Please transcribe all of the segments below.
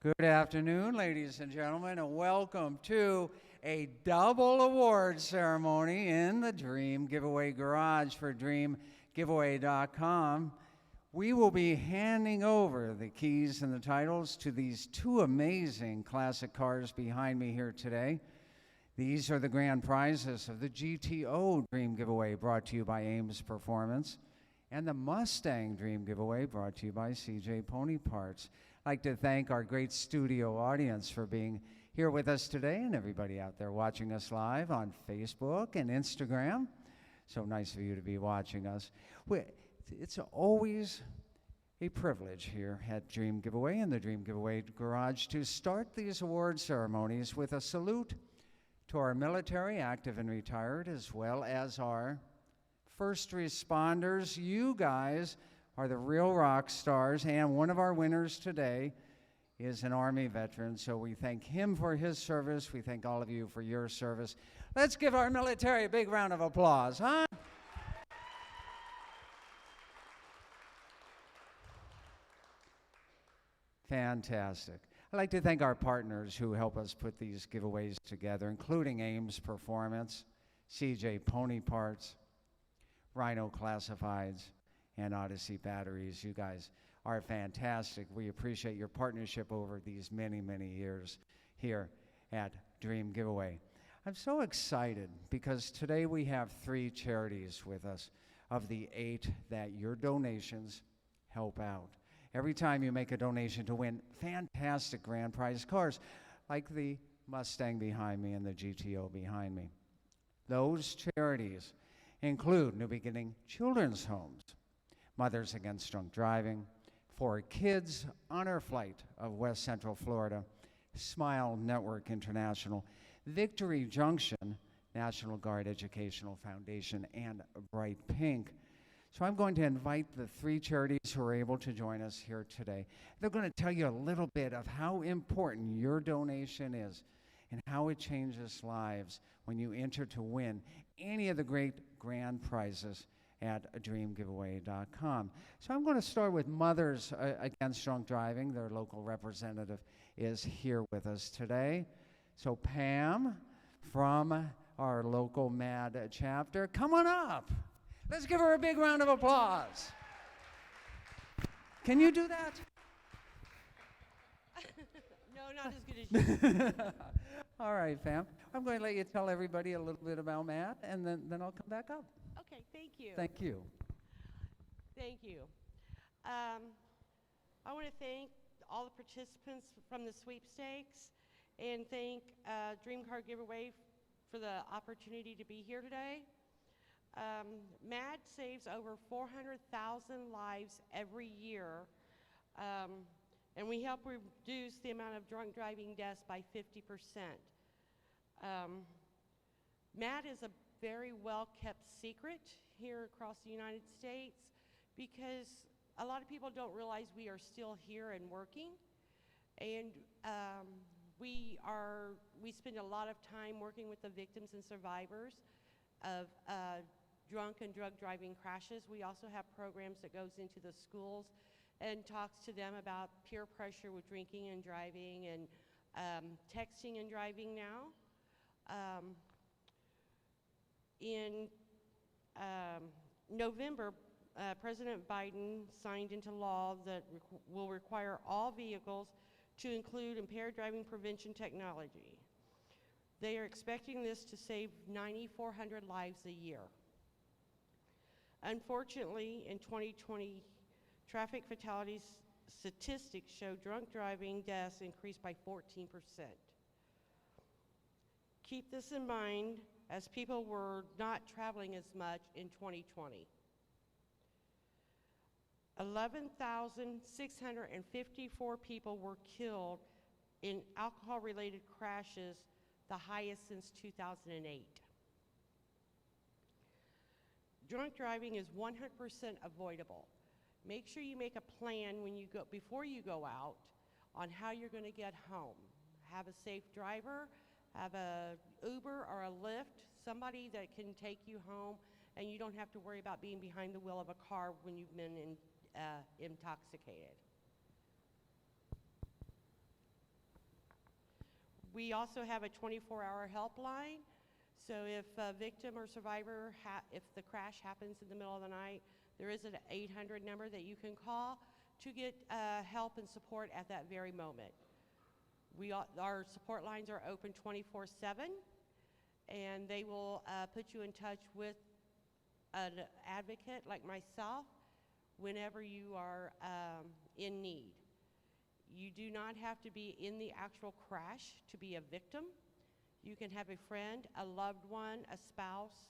Good afternoon, ladies and gentlemen, and welcome to a double award ceremony in the Dream Giveaway Garage for DreamGiveaway.com. We will be handing over the keys and the titles to these two amazing classic cars behind me here today. These are the grand prizes of the GTO Dream Giveaway brought to you by Ames Performance and the Mustang Dream Giveaway brought to you by CJ Pony Parts. I'd like to thank our great studio audience for being here with us today and everybody out there watching us live on Facebook and Instagram. So nice of you to be watching us. It's always a privilege here at Dream Giveaway and the Dream Giveaway Garage to start these award ceremonies with a salute to our military, active and retired, as well as our first responders. You guys are the real rock stars, and one of our winners today is an Army veteran, so we thank him for his service. We thank all of you for your service. Let's give our military a big round of applause, huh? Fantastic. I'd like to thank our partners who help us put these giveaways together, including Ames Performance, CJ Pony Parts, Rhino Classifieds, and Odyssey Batteries. You guys are fantastic. We appreciate your partnership over these many, many years here at Dream Giveaway. I'm so excited because today we have 3 charities with us of the 8 that your donations help out. Every time you make a donation to win fantastic grand prize cars like the Mustang behind me and the GTO behind me. Those charities include New Beginning Children's Homes, Mothers Against Drunk Driving, For Kids Honor Flight of West Central Florida, Smile Network International, Victory Junction, National Guard Educational Foundation, and Bright Pink. So I'm going to invite the 3 charities who are able to join us here today. They're going to tell you a little bit of how important your donation is and how it changes lives when you enter to win any of the great grand prizes at dreamgiveaway.com. So I'm going to start with Mothers Against Drunk Driving. Their local representative is here with us today. So Pam from our local MAD chapter, come on up. Let's give her a big round of applause. Can you do that? No, not as good as you. All right, Pam. I'm going to let you tell everybody a little bit about Matt, and then I'll come back up. Okay, thank you. Thank you. Thank you. I want to thank all the participants from the sweepstakes and thank Dream Car Giveaway for the opportunity to be here today. MAD saves over 400,000 lives every year, and we help reduce the amount of drunk driving deaths by 50%. MAD is a very well-kept secret here across the United States because a lot of people don't realize we are still here and working, and we spend a lot of time working with the victims and survivors of drunk and drug driving crashes. We also have programs that goes into the schools and talks to them about peer pressure with drinking and driving and texting and driving now. In November, President Biden signed into law that will require all vehicles to include impaired driving prevention technology. They are expecting this to save 9,400 lives a year. Unfortunately, in 2020, traffic fatalities statistics show drunk driving deaths increased by 14%. Keep this in mind as people were not traveling as much in 2020. 11,654 people were killed in alcohol-related crashes, the highest since 2008. Drunk driving is 100% avoidable. Make sure you make a plan before you go out on how you're going to get home. Have a safe driver, have a Uber or a Lyft, somebody that can take you home, and you don't have to worry about being behind the wheel of a car when you've been intoxicated. We also have a 24-hour helpline. So if a victim or survivor, if the crash happens in the middle of the night, there is an 800 number that you can call to get help and support at that very moment. Our support lines are open 24/7, and they will put you in touch with an advocate like myself whenever you are in need. You do not have to be in the actual crash to be a victim. You can have a friend, a loved one, a spouse,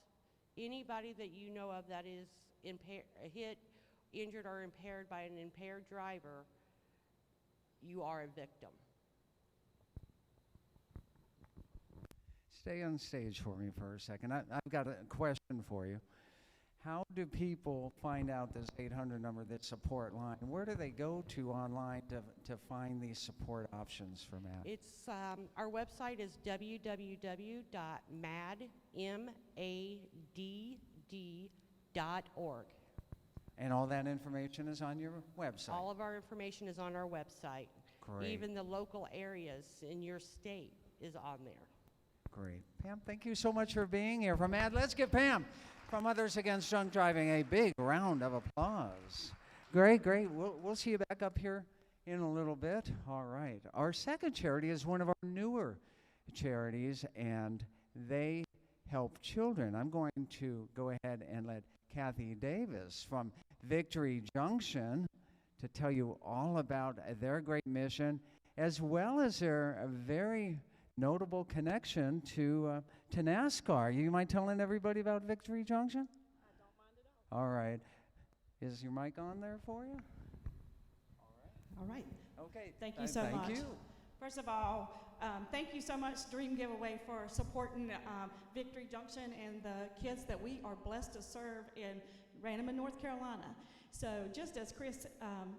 anybody that you know of that is hit, injured, or impaired by an impaired driver. You are a victim. Stay on stage for me for a second. I've got a question for you. How do people find out this 800 number, this support line? Where do they go to online to find these support options for Matt? It's our website is www.madd.org. And all that information is on your website? All of our information is on our website. Great. Even the local areas in your state is on there. Great. Pam, thank you so much for being here. From MAD, let's give Pam from Others Against Drunk Driving a big round of applause. Great, great. We'll see you back up here in a little bit. All right. Our second charity is one of our newer charities, and they help children. I'm going to go ahead and let Kathy Davis from Victory Junction to tell you all about their great mission, as well as their very notable connection to NASCAR. You mind telling everybody about Victory Junction? I don't mind at all. All right. Is your mic on there for you? All right. Okay. Thank you so much. Thank you. First of all, thank you so much, Dream Giveaway, for supporting Victory Junction and the kids that we are blessed to serve in Ranneman, North Carolina. So just as Chris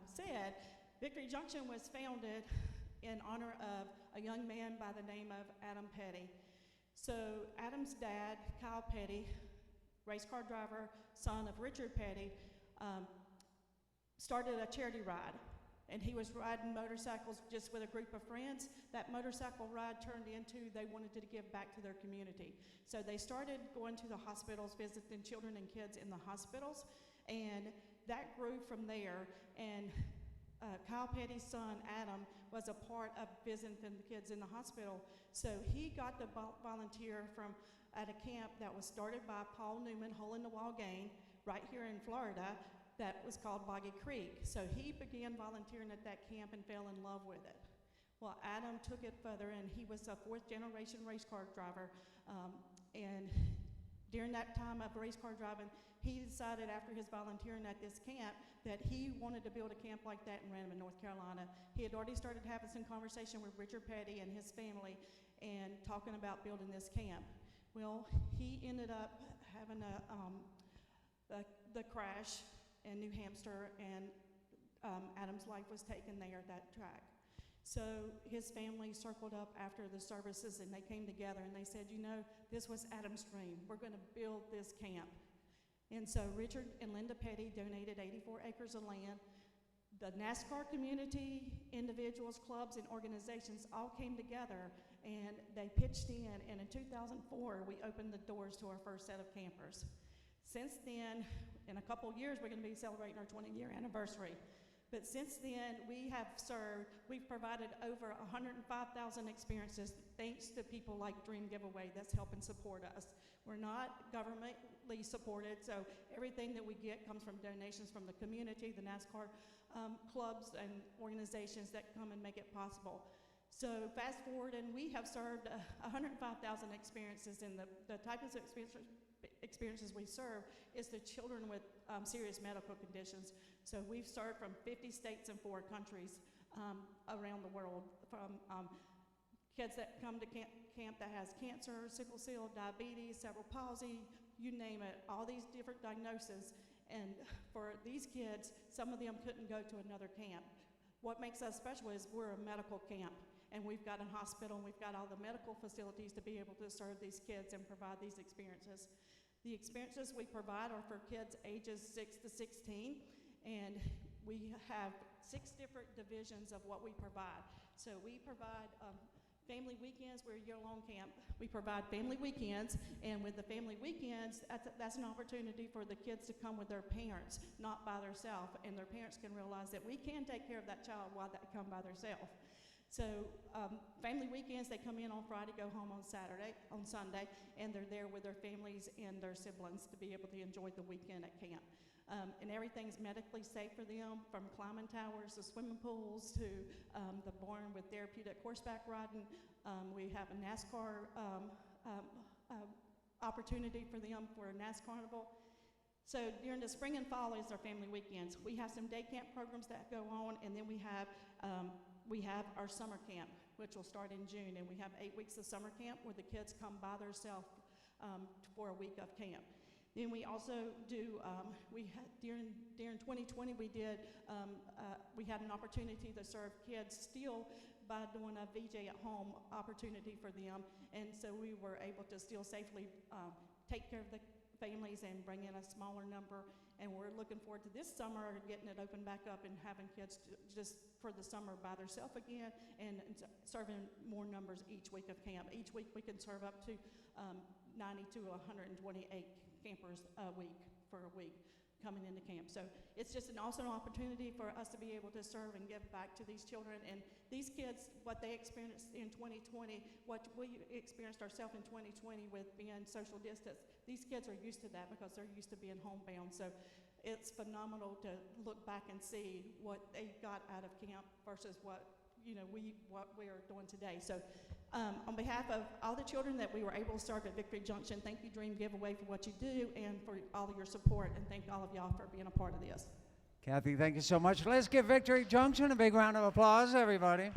said, Victory Junction was founded in honor of a young man by the name of Adam Petty. So Adam's dad, Kyle Petty, race car driver, son of Richard Petty, started a charity ride. And he was riding motorcycles just with a group of friends. That motorcycle ride turned into they wanted to give back to their community. So they started going to the hospitals, visiting children and kids in the hospitals, and that grew from there. And Kyle Petty's son, Adam, was a part of visiting the kids in the hospital. So he got to volunteer at a camp that was started by Paul Newman, Hole in the Wall Gang, right here in Florida, that was called Boggy Creek. So he began volunteering at that camp and fell in love with it. Well, Adam took it further, and he was a fourth-generation race car driver. And during that time of race car driving, he decided after his volunteering at this camp that he wanted to build a camp like that in Ranneman, North Carolina. He had already started having some conversation with Richard Petty and his family and talking about building this camp. Well, he ended up having the crash in New Hampshire, and Adam's life was taken there at that track. So his family circled up after the services, and they came together and they said, you know, this was Adam's dream. We're going to build this camp. And so Richard and Linda Petty donated 84 acres of land. The NASCAR community, individuals, clubs, and organizations all came together, and they pitched in. And in 2004, we opened the doors to our first set of campers. Since then, in a couple years, we're going to be celebrating our 20-year anniversary. But since then, we've provided over 105,000 experiences thanks to people like Dream Giveaway that's helping support us. We're not governmentally supported, so everything that we get comes from donations from the community, the NASCAR clubs and organizations that come and make it possible. So fast forward, and we have served 105,000 experiences, and the type of experiences we serve is to children with serious medical conditions. So we've served from 50 states and 4 countries around the world, from kids that come to camp that has cancer, sickle cell, diabetes, cerebral palsy, you name it, all these different diagnoses. And for these kids, some of them couldn't go to another camp. What makes us special is we're a medical camp, and we've got a hospital, and we've got all the medical facilities to be able to serve these kids and provide these experiences. The experiences we provide are for kids ages 6 to 16, and we have 6 different divisions of what we provide. So we provide Family weekends, we're a year-long camp. We provide family weekends, and with the family weekends, that's an opportunity for the kids to come with their parents, not by themselves, and their parents can realize that we can take care of that child while they come by themselves. So family weekends, they come in on Friday, go home on Sunday, and they're there with their families and their siblings to be able to enjoy the weekend at camp. And everything's medically safe for them, from climbing towers to swimming pools to the barn with therapeutic horseback riding. We have a NASCAR opportunity for them for a NASCAR carnival. So during the spring and fall is our family weekends. We have some day camp programs that go on, and then we have our summer camp, which will start in June, and we have 8 weeks of summer camp where the kids come by themselves for a week of camp. Then we also do, during 2020 we had an opportunity to serve kids still by doing a VJ at home opportunity for them, and so we were able to still safely take care of the families and bring in a smaller number, and we're looking forward to this summer getting it opened back up and having kids just for the summer by themselves again, and serving more numbers each week of camp. Each week we can serve up to 90 to 128 campers a week coming into camp. So it's just an awesome opportunity for us to be able to serve and give back to these children. And these kids, what they experienced in 2020, what we experienced ourselves in 2020 with being social distance, these kids are used to that because they're used to being homebound. So it's phenomenal to look back and see what they got out of camp versus what we are doing today. So on behalf of all the children that we were able to serve at Victory Junction, thank you, Dream Giveaway, for what you do and for all of your support, and thank all of y'all for being a part of this. Kathy, thank you so much. Let's give Victory Junction a big round of applause, everybody.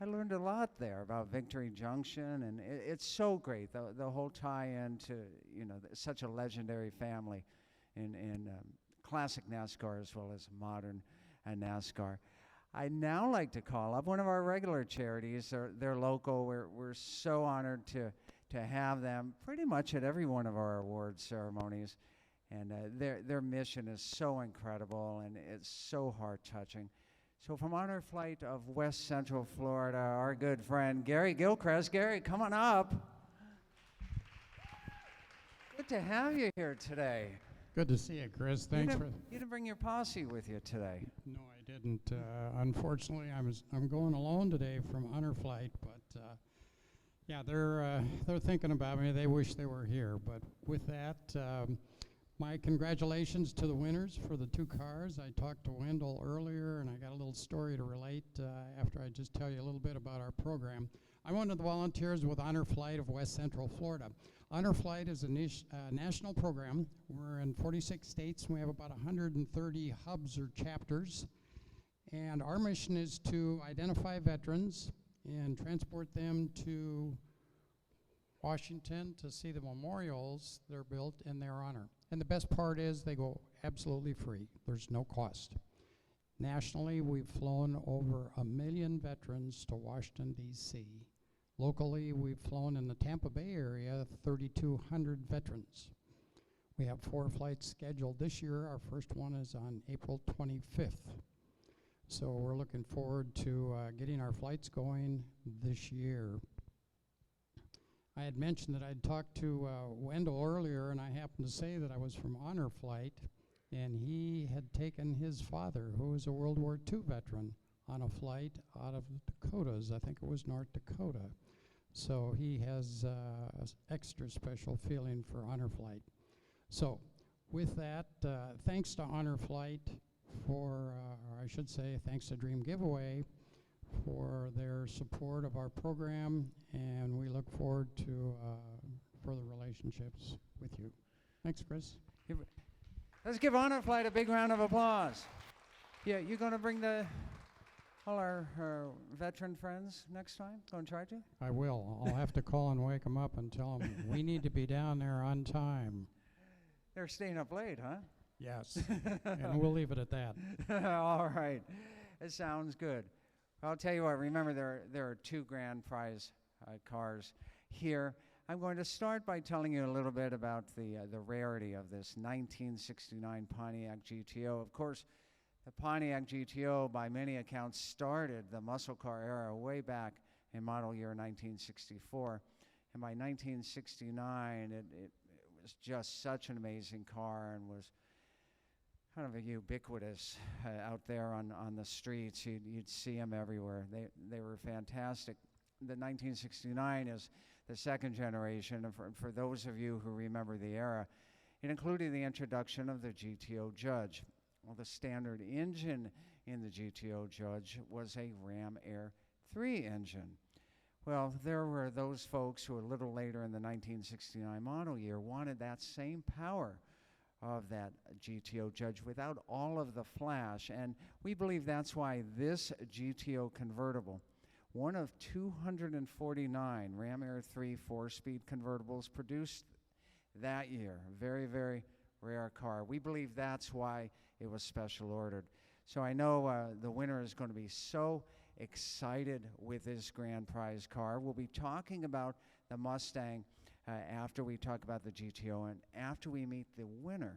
I learned a lot there about Victory Junction, and it's so great, the whole tie-in to, such a legendary family in classic NASCAR as well as modern NASCAR. I'd now like to call up one of our regular charities. They're local. We're so honored to have them pretty much at every one of our award ceremonies. And their mission is so incredible, and it's so heart-touching. So from Honor Flight of West Central Florida, our good friend Gary Gilchrist. Gary, come on up. Good to have you here today. Good to see you, Chris. Thanks for. You didn't bring your posse with you today. No, I didn't. Unfortunately, I'm going alone today from Honor Flight, but yeah, they're thinking about me. They wish they were here. But with that, my congratulations to the winners for the 2 cars. I talked to Wendell earlier, and I got a little story to relate after I just tell you a little bit about our program. I'm one of the volunteers with Honor Flight of West Central Florida. Honor Flight is a national program. We're in 46 states, and we have about 130 hubs or chapters. And our mission is to identify veterans and transport them to Washington to see the memorials that are built in their honor. And the best part is they go absolutely free. There's no cost. Nationally, we've flown over 1 million veterans to Washington, D.C. Locally, we've flown in the Tampa Bay area 3,200 veterans. We have 4 flights scheduled this year. Our first one is on April 25th. So we're looking forward to getting our flights going this year. I had mentioned that I'd talked to Wendell earlier, and I happened to say that I was from Honor Flight, and he had taken his father, who was a World War II veteran, on a flight out of the Dakotas. I think it was North Dakota. So he has an extra special feeling for Honor Flight. So with that, thanks to Honor Flight for, or I should say, thanks to Dream Giveaway for their support of our program, and we look forward to further relationships with you. Thanks, Chris. Let's give Honor Flight a big round of applause. Yeah, you going to bring all our veteran friends next time? Going to try to? I will. I'll have to call and wake them up and tell them we need to be down there on time. They're staying up late, huh? Yes, and we'll leave it at that. All right. It sounds good. I'll tell you what, remember there are 2 grand prize cars here. I'm going to start by telling you a little bit about the rarity of this 1969 Pontiac GTO. Of course, The Pontiac GTO, by many accounts, started the muscle car era way back in model year 1964. And by 1969, it was just such an amazing car and was kind of a ubiquitous out there on the streets. You'd see them everywhere. They were fantastic. The 1969 is the second generation, and for those of you who remember the era, it included the introduction of the GTO Judge. Well, the standard engine in the GTO Judge was a Ram Air 3 engine. Well, there were those folks who a little later in the 1969 model year wanted that same power of that GTO Judge without all of the flash, and we believe that's why this GTO convertible, one of 249 Ram Air 3 4-speed convertibles produced that year, very, very rare car. We believe that's why it was special ordered. So I know the winner is going to be so excited with this grand prize car. We'll be talking about the Mustang after we talk about the GTO and after we meet the winner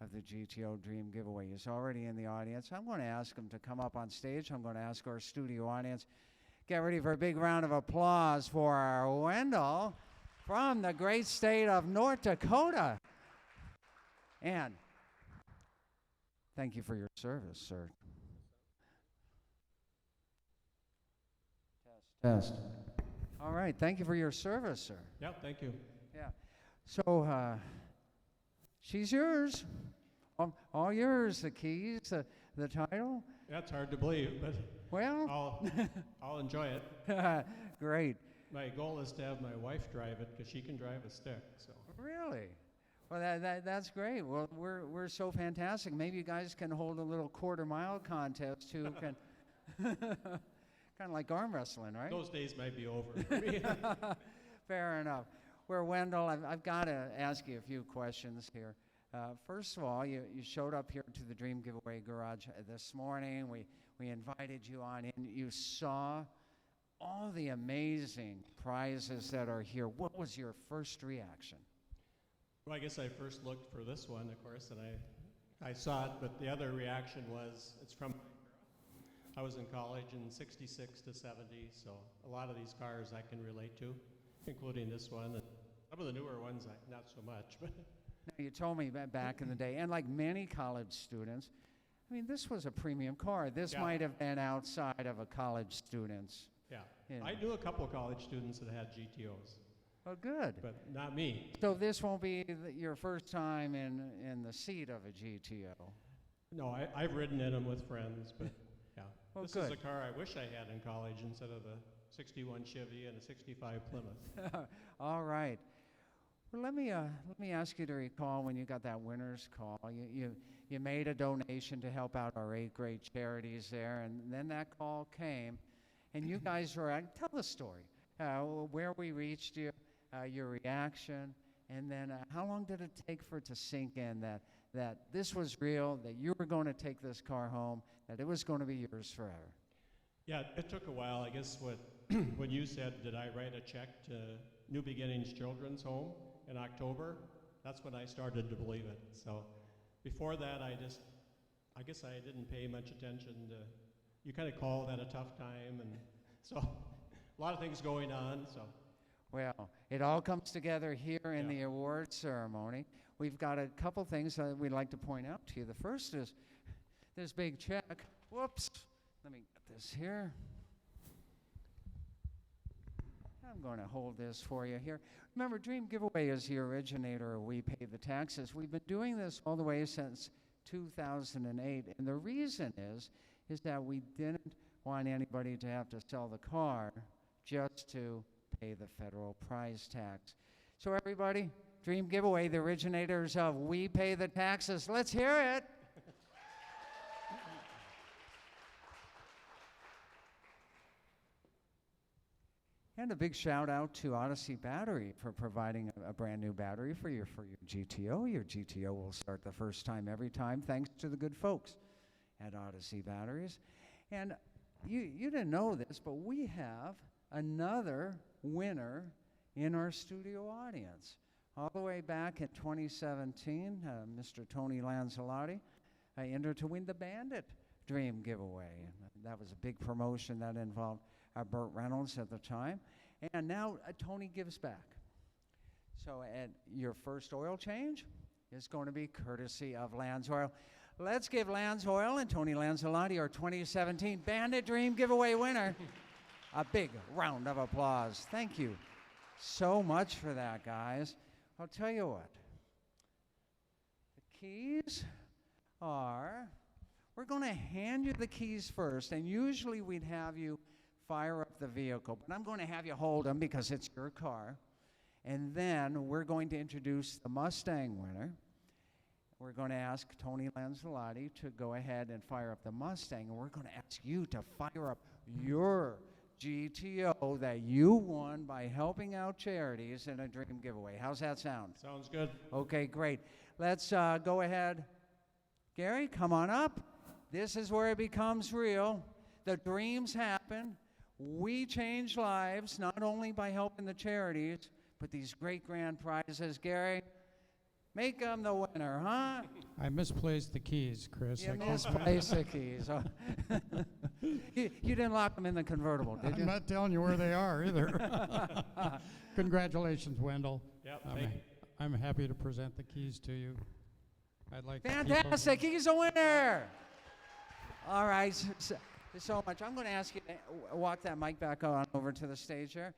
of the GTO Dream Giveaway. He's already in the audience. I'm going to ask him to come up on stage. I'm going to ask our studio audience, get ready for a big round of applause for our Wendell from the great state of North Dakota. And thank you for your service, sir. Test. All right, thank you for your service, sir. Yep, thank you. Yeah. So she's yours. All yours, the keys, the title. That's hard to believe, but Well, I'll enjoy it. great. My goal is to have my wife drive it because she can drive a stick. So Really? Well, that's great. Well, we're so fantastic. Maybe you guys can hold a little quarter-mile contest who can, kind of like arm wrestling, right? those days might be over for me. Fair enough. Well, Wendell, I've got to ask you a few questions here. First of all, you showed up here to the Dream Giveaway Garage this morning. We invited you on in. You saw all the amazing prizes that are here. What was your first reaction? Well, I guess I first looked for this one, of course, and I saw it, but the other reaction was it's from I was in college in 66 to 70, so a lot of these cars I can relate to, including this one. And some of the newer ones, not so much. But Now, you told me back in the day, and like many college students, I mean, this was a premium car. This Yeah. might have been outside of a college student's. yeah, Yeah. I knew a couple of college students that had GTOs, Oh, good. but not me. So this won't be your first time in the seat of a GTO. No, I've ridden in them with friends, but yeah. Well, This is good. a car I wish I had in college instead of a 61 Chevy and a 65 Plymouth. All right. Well, let me ask you to recall when you got that winner's call. You made a donation to help out our 8 great charities there, and then that call came, and you guys were at, tell the story, where we reached you, your reaction, and then how long did it take for it to sink in that this was real, that you were going to take this car home, that it was going to be yours forever? Yeah, it took a while. I guess when you said, did I write a check to New Beginnings Children's Home in October, that's when I started to believe it. So before that, I guess I didn't pay much attention to, you kind of called at a tough time, and so a lot of things going on, so. Well, it all comes together here in Yeah. the award ceremony. We've got a couple things that we'd like to point out to you. The first is this big check. Whoops. Let me get this here. I'm going to hold this for you here. Remember, Dream Giveaway is the originator of We Pay the Taxes. We've been doing this all the way since 2008, and the reason is that we didn't want anybody to have to sell the car just to pay the federal prize tax. So everybody, Dream Giveaway, the originators of We Pay the Taxes, let's hear it. And a big shout out to Odyssey Battery for providing a brand new battery for your GTO. Your GTO will start the first time every time, thanks to the good folks at Odyssey Batteries. And you didn't know this, but we have another winner in our studio audience. All the way back in 2017, Mr. Tony Lancelotti entered to win the Bandit Dream giveaway. That was a big promotion that involved Burt Reynolds at the time. And now Tony gives back. So your first oil change is going to be courtesy of Lands Oil. Let's give Lands Oil and Tony Lanzalotti, our 2017 Bandit Dream giveaway winner, a big round of applause. Thank you so much for that, guys. I'll tell you what. The keys are, we're going to hand you the keys first, and usually we'd have you fire up the vehicle, but I'm going to have you hold them because it's your car. And then we're going to introduce the Mustang winner. We're going to ask Tony Lanzalotti to go ahead and fire up the Mustang, and we're going to ask you to fire up your GTO that you won by helping out charities in a dream giveaway. How's that sound? Sounds good. Okay, great. Let's go ahead. Gary, come on up. This is where it becomes real. The dreams happen. We change lives, not only by helping the charities, but these great grand prizes. Gary, make them the winner, huh? I misplaced the keys, Chris. You misplaced the keys. Oh. you didn't lock them in the convertible, did you? I'm not telling you where they are either. Congratulations, Wendell. Yep, I'm happy to present the keys to you. I'd like Fantastic. He's a winner. All right. So much. I'm going to ask you to walk that mic back on over to the stage here.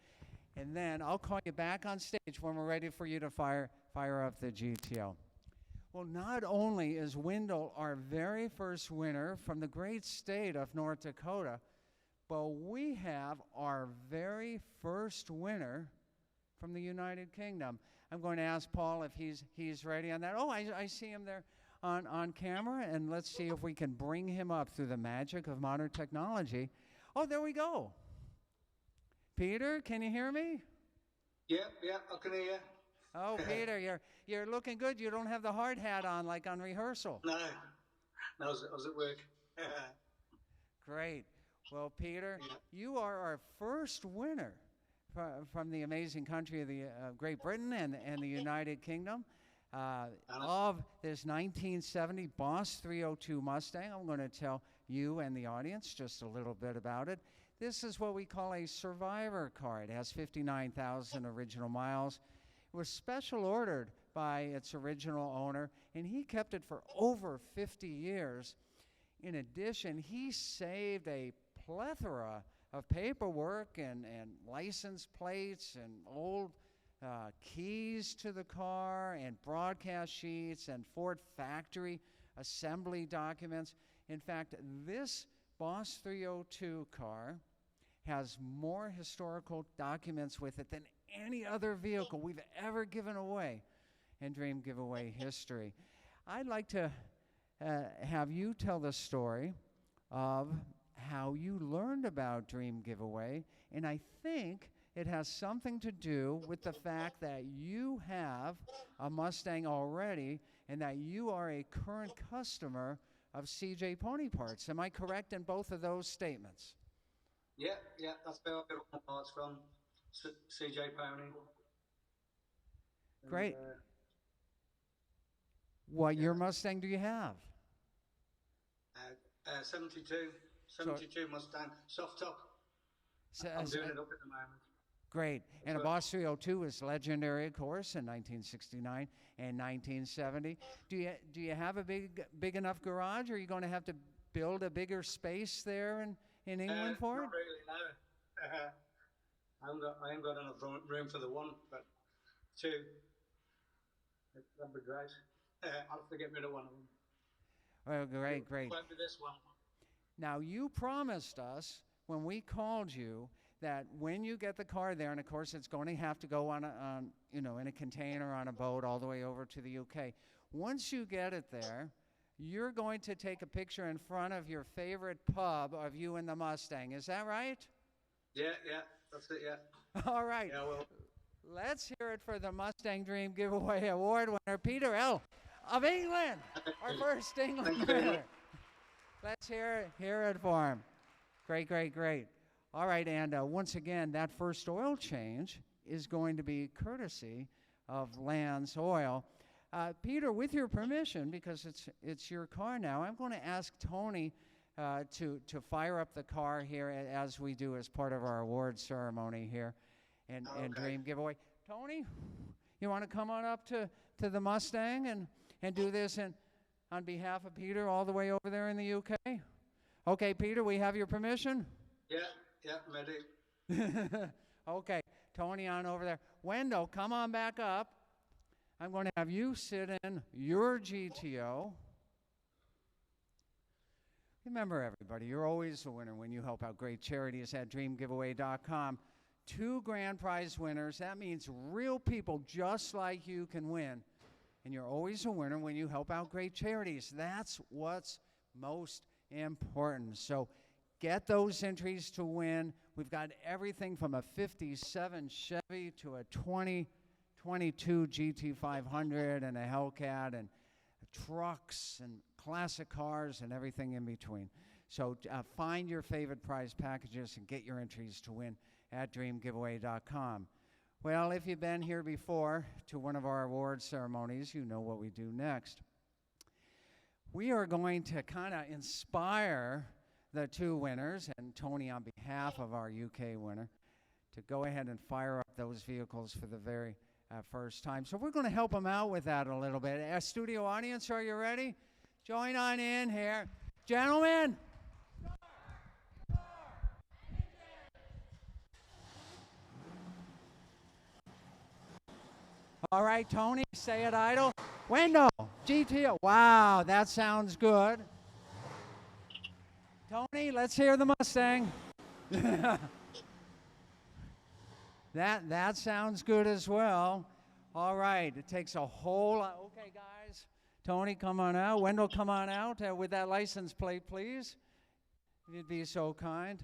And then I'll call you back on stage when we're ready for you to fire up the GTO. Well, not only is Wendell our very first winner from the great state of North Dakota, but we have our very first winner from the United Kingdom. I'm going to ask Paul if he's ready on that. Oh, I see him there on camera, and let's see if we can bring him up through the magic of modern technology. Oh, there we go. Peter, can you hear me? Yeah, I can hear you. Oh, Peter, you're looking good. You don't have the hard hat on like on rehearsal. No, I was at work. Great. Well, Peter, Yeah. you are our first winner from the amazing country of the Great Britain and the United Kingdom of this 1970 Boss 302 Mustang. I'm going to tell you and the audience just a little bit about it. This is what we call a survivor car. It has 59,000 original miles. It was special ordered by its original owner, and he kept it for over 50 years. In addition, he saved a plethora of paperwork and license plates and old keys to the car and broadcast sheets and Ford factory assembly documents. In fact, this Boss 302 car has more historical documents with it than any other vehicle we've ever given away in Dream Giveaway history. I'd like to have you tell the story of how you learned about Dream Giveaway, and I think it has something to do with the fact that you have a Mustang already and that you are a current customer of CJ Pony Parts. Am I correct in both of those statements? Yeah, that's where I get all my parts from, CJ Pony. And, Great. What yeah. your Mustang do you have? 72 Mustang, soft top. I'm doing it up at the moment. Great. And a Boss 302 is legendary, of course, in 1969 and 1970. Do you have a big enough garage, or are you going to have to build a bigger space there in England for it? Not really, no. I ain't got enough room for the one, but two. That'd be great. I'll have to get rid of one of them. Well, great. Won't be this one. Now, you promised us when we called you that when you get the car there, and of course it's going to have to go on in a container on a boat all the way over to the UK. Once you get it there, you're going to take a picture in front of your favorite pub of you and the Mustang. Is that right? Yeah, that's it, yeah. All right. Yeah, well. Let's hear it for the Mustang Dream Giveaway Award winner, Peter L. of England, our first England winner. Let's hear it for him. Great. All right, and once again, that first oil change is going to be courtesy of Lands Oil. Peter, with your permission, because it's your car now, I'm going to ask Tony to fire up the car here as we do as part of our award ceremony here and Dream Giveaway. Tony, you want to come on up to the Mustang and do this on behalf of Peter all the way over there in the UK? Okay, Peter, we have your permission? Yeah, ready. Okay, Tony on over there. Wendell, come on back up. I'm going to have you sit in your GTO. Remember, everybody, you're always a winner when you help out great charities at dreamgiveaway.com. 2 grand prize winners. That means real people just like you can win. And you're always a winner when you help out great charities. That's what's most important. So get those entries to win. We've got everything from a 57 Chevy to a 2022 GT500 and a Hellcat and trucks and classic cars and everything in between. So find your favorite prize packages and get your entries to win at dreamgiveaway.com. Well, if you've been here before to one of our award ceremonies, you know what we do next. We are going to kind of inspire the 2 winners, and Tony on behalf of our UK winner, to go ahead and fire up those vehicles for the very first time. So we're going to help them out with that a little bit. Studio audience, are you ready? Join on in here. Gentlemen. All right, Tony, say it idle. Wendell, GTO. Wow, that sounds good. Tony, let's hear the Mustang. That sounds good as well. All right, it takes a whole lot. Okay, guys. Tony, come on out. Wendell, come on out with that license plate, please. If you'd be so kind.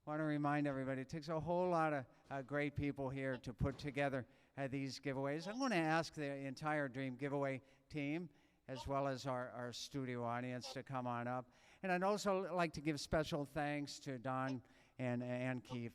I want to remind everybody, it takes a whole lot of great people here to put together these giveaways. I'm going to ask the entire Dream Giveaway team, as well as our studio audience, to come on up. And I'd also like to give special thanks to Don Keefe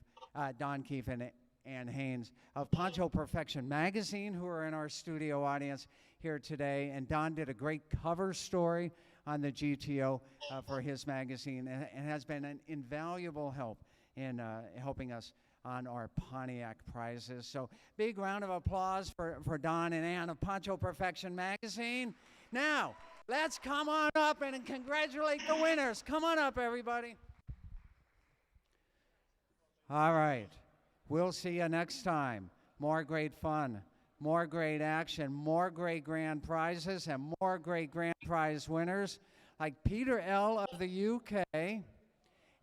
and Ann Haynes of Poncho Perfection Magazine, who are in our studio audience here today. And Don did a great cover story on the GTO for his magazine and has been an invaluable help in helping us on our Pontiac prizes. So big round of applause for Don and Ann of Poncho Perfection Magazine. Now, let's come on up and congratulate the winners. Come on up, everybody. All right. We'll see you next time. More great fun, more great action, more great grand prizes, and more great grand prize winners like Peter L. of the UK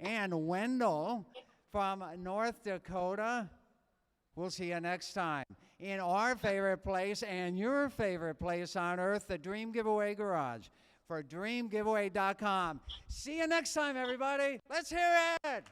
and Wendell from North Dakota. We'll see you next time in our favorite place and your favorite place on earth, the Dream Giveaway Garage for dreamgiveaway.com. See you next time, everybody. Let's hear it.